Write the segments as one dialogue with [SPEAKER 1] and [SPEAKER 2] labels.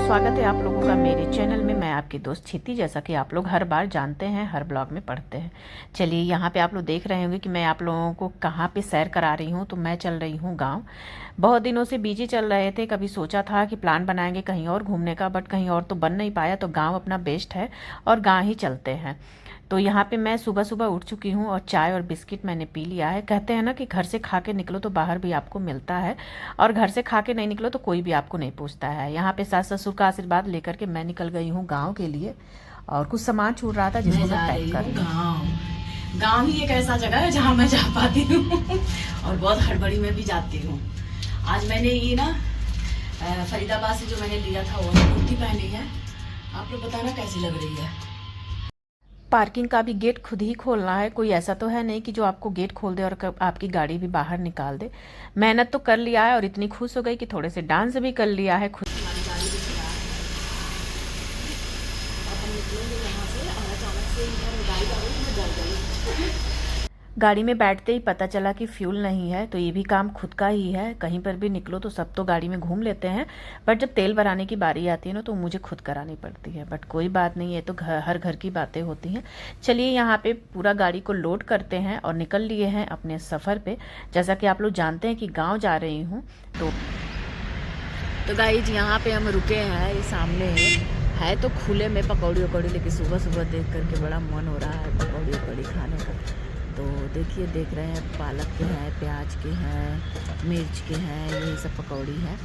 [SPEAKER 1] स्वागत है आप लोगों का मेरे चैनल में। मैं आपकी दोस्त क्षिति, जैसा कि आप लोग हर बार जानते हैं, हर ब्लॉग में पढ़ते हैं। चलिए, यहाँ पे आप लोग देख रहे होंगे कि मैं आप लोगों को कहाँ पे सैर करा रही हूँ। तो मैं चल रही हूँ गांव। बहुत दिनों से बिजी चल रहे थे, कभी सोचा था कि प्लान बनाएंगे कहीं और घूमने का, बट कहीं और तो बन नहीं पाया। तो गाँव अपना बेस्ट है और गाँव ही चलते हैं। तो यहाँ पे मैं सुबह सुबह उठ चुकी हूँ और चाय और बिस्किट मैंने पी लिया है। कहते हैं ना कि घर से खा के निकलो तो बाहर भी आपको मिलता है, और घर से खा के नहीं निकलो तो कोई भी आपको नहीं पूछता है। यहाँ पे सास ससुर का आशीर्वाद लेकर के मैं निकल गई हूँ गाँव के लिए, और कुछ सामान छूट रहा था जिसको मैं पैक कर
[SPEAKER 2] गाँव। गाँव ही एक ऐसा जगह है जहाँ मैं जा पाती हूँ और बहुत हड़बड़ी में भी जाती हूँ। आज मैंने ये ना फरीदाबाद से जो मैंने लिया था वो कुर्ती पहनी है। आप लोग बताना कैसी लग रही है।
[SPEAKER 1] पार्किंग का भी गेट खुद ही खोलना है, कोई ऐसा तो है नहीं कि जो आपको गेट खोल दे और आपकी गाड़ी भी बाहर निकाल दे। मेहनत तो कर लिया है और इतनी खुश हो गई कि थोड़े से डांस भी कर लिया है खुद। गाड़ी में बैठते ही पता चला कि फ्यूल नहीं है, तो ये भी काम खुद का ही है। कहीं पर भी निकलो तो सब तो गाड़ी में घूम लेते हैं, बट जब तेल भराने की बारी आती है ना तो मुझे खुद करानी पड़ती है। बट कोई बात नहीं, है तो हर घर की बातें होती हैं। चलिए, यहाँ पे पूरा गाड़ी को लोड करते हैं और निकल लिए हैं अपने सफ़र पे। जैसा कि आप लोग जानते हैं कि गाँव जा रही हूँ। तो गाइज, यहाँ पे हम रुके हैं, ये सामने है तो खुले में पकौड़ी वकौड़ी, लेकिन सुबह सुबह देख करके बड़ा मन हो रहा है पकौड़ी वकौड़ी खाने का। तो देखिए, देख रहे हैं पालक के हैं, प्याज के हैं, मिर्च के हैं, यही सब पकौड़ी है।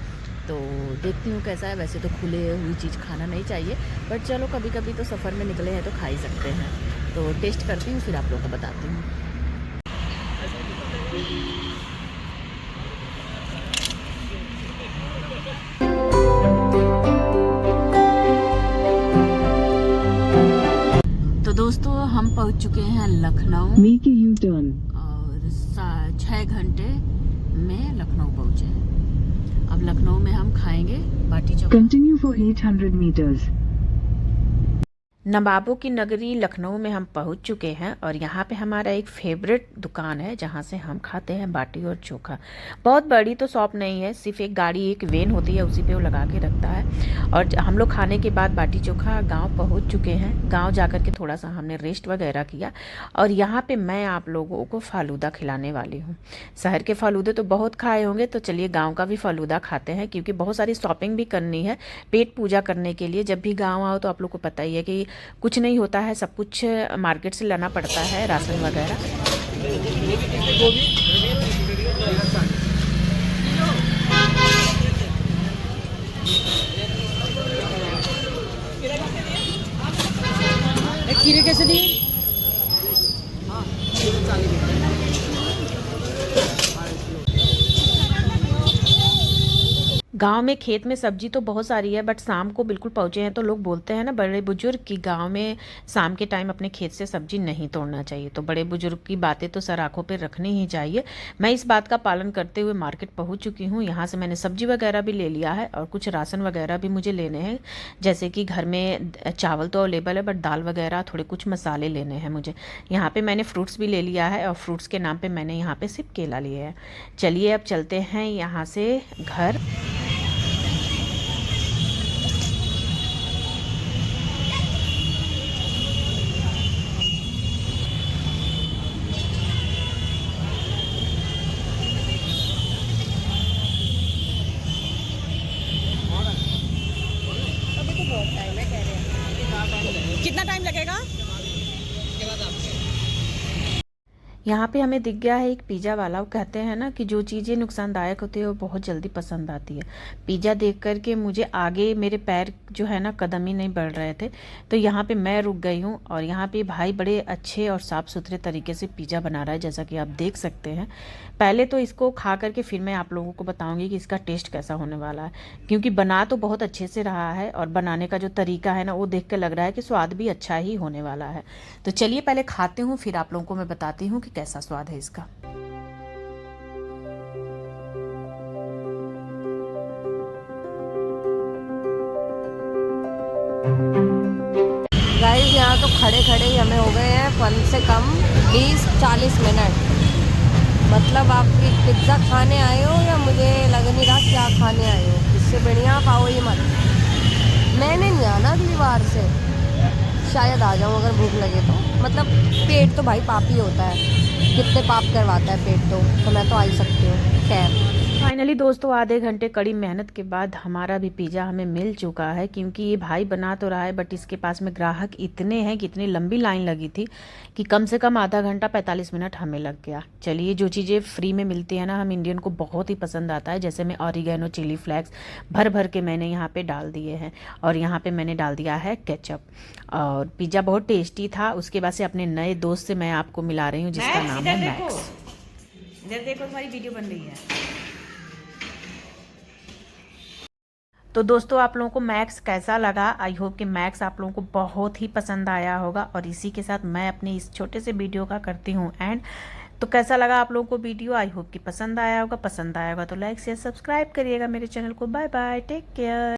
[SPEAKER 1] तो देखती हूँ कैसा है। वैसे तो खुले हुई चीज़ खाना नहीं चाहिए, बट चलो कभी कभी तो सफ़र में निकले हैं तो खा ही सकते हैं। तो टेस्ट करती हूँ, फिर आप लोगों को बताती हूँ। दोस्तों, हम पहुंच चुके हैं Lucknow.
[SPEAKER 3] Make a U turn.
[SPEAKER 1] और 6 घंटे में लखनऊ पहुंचे हैं। अब लखनऊ में हम खाएंगे baati chokha.
[SPEAKER 3] Continue for 800 metres.
[SPEAKER 1] नवाबों की नगरी लखनऊ में हम पहुंच चुके हैं, और यहाँ पे हमारा एक फेवरेट दुकान है जहाँ से हम खाते हैं बाटी और चोखा। बहुत बड़ी तो शॉप नहीं है, सिर्फ एक गाड़ी, एक वेन होती है, उसी पे वो लगा के रखता है। और हम लोग खाने के बाद बाटी चोखा गांव पहुंच चुके हैं। गांव जाकर के थोड़ा सा हमने रेस्ट वगैरह किया, और यहाँ पे मैं आप लोगों को फालूदा खिलाने वाली हूँ। शहर के फालूदे तो बहुत खाए होंगे, तो चलिए गाँव का भी फालूदा खाते हैं, क्योंकि बहुत सारी शॉपिंग भी करनी है पेट पूजा करने के लिए। जब भी गाँव आओ तो आप लोग को पता ही है कि कुछ नहीं होता है, सब कुछ मार्केट से लाना पड़ता है, राशन वगैरह।
[SPEAKER 2] खीरे कैसे दिए?
[SPEAKER 1] गांव में खेत में सब्जी तो बहुत सारी है, बट शाम को बिल्कुल पहुंचे हैं तो लोग बोलते हैं ना बड़े बुजुर्ग कि गांव में शाम के टाइम अपने खेत से सब्जी नहीं तोड़ना चाहिए। तो बड़े बुजुर्ग की बातें तो सर आंखों पे रखनी ही चाहिए। मैं इस बात का पालन करते हुए मार्केट पहुंच चुकी हूं। यहाँ से मैंने सब्जी वगैरह भी ले लिया है, और कुछ राशन वगैरह भी मुझे लेने हैं। जैसे कि घर में चावल तो अवेलेबल है, बट दाल वगैरह, थोड़े कुछ मसाले लेने हैं मुझे। यहाँ पर मैंने फ्रूट्स भी ले लिया है, और फ्रूट्स के नाम पर मैंने यहाँ पर सिर्फ केला लिया है। चलिए, अब चलते हैं यहाँ से घर।
[SPEAKER 2] कितना टाइम लगेगा?
[SPEAKER 1] यहाँ पे हमें दिख गया है एक पिज़्ज़ा वाला। वो कहते हैं ना कि जो चीज़ें नुकसानदायक होती है वो बहुत जल्दी पसंद आती है। पिज़्ज़ा देख करके मुझे आगे मेरे पैर जो है ना कदम ही नहीं बढ़ रहे थे, तो यहाँ पे मैं रुक गई हूँ। और यहाँ पे भाई बड़े अच्छे और साफ़ सुथरे तरीके से पिज़्ज़ा बना रहा है, जैसा कि आप देख सकते हैं। पहले तो इसको खा करके फिर मैं आप लोगों को बताऊँगी कि इसका टेस्ट कैसा होने वाला है, क्योंकि बना तो बहुत अच्छे से रहा है, और बनाने का जो तरीका है ना वो देख कर लग रहा है कि स्वाद भी अच्छा ही होने वाला है। तो चलिए पहले खाते हूँ, फिर आप लोगों को मैं बताती हूँ कि कैसा स्वाद है इसका।
[SPEAKER 4] गाइस, यहाँ तो खड़े खड़े ही हमें हो गए हैं कम से कम 20-40 मिनट। मतलब आप पिज्ज़ा खाने आए हो या मुझे लग नहीं रहा क्या खाने आए हो। इससे बढ़िया खाओ ही मत। मैंने नहीं आना अगली बार से, शायद आ जाऊँ अगर भूख लगे तो। मतलब पेट तो भाई पाप ही होता है, कितने पाप करवाता है पेट, तो मैं तो आ ही सकती हूँ। खैर
[SPEAKER 1] फाइनली दोस्तों आधे घंटे कड़ी मेहनत के बाद हमारा भी पिज़्ज़ा हमें मिल चुका है, क्योंकि ये भाई बना तो रहा है बट इसके पास में ग्राहक इतने हैं कि इतनी लंबी लाइन लगी थी कि कम से कम आधा घंटा 45 मिनट हमें लग गया। चलिए, जो चीज़ें फ्री में मिलती है ना, हम इंडियन को बहुत ही पसंद आता है। जैसे मैं ऑरिगेनो चिली फ्लेक्स भर भर के मैंने यहाँ पे डाल दिए हैं, और यहाँ पे मैंने डाल दिया है केचप। और पिज़्ज़ा बहुत टेस्टी था। उसके बाद से अपने नए दोस्त से मैं आपको मिला रही हूँ जिसका नाम है मैक्स।
[SPEAKER 2] इधर देखो, तुम्हारी वीडियो बन रही है।
[SPEAKER 1] तो दोस्तों आप लोगों को मैक्स कैसा लगा? आई होप कि मैक्स आप लोगों को बहुत ही पसंद आया होगा। और इसी के साथ मैं अपने इस छोटे से वीडियो का करती हूँ एंड। तो कैसा लगा आप लोगों को वीडियो? आई होप कि पसंद आया होगा। पसंद आया होगा तो लाइक शेयर सब्सक्राइब करिएगा मेरे चैनल को। Bye bye, take care.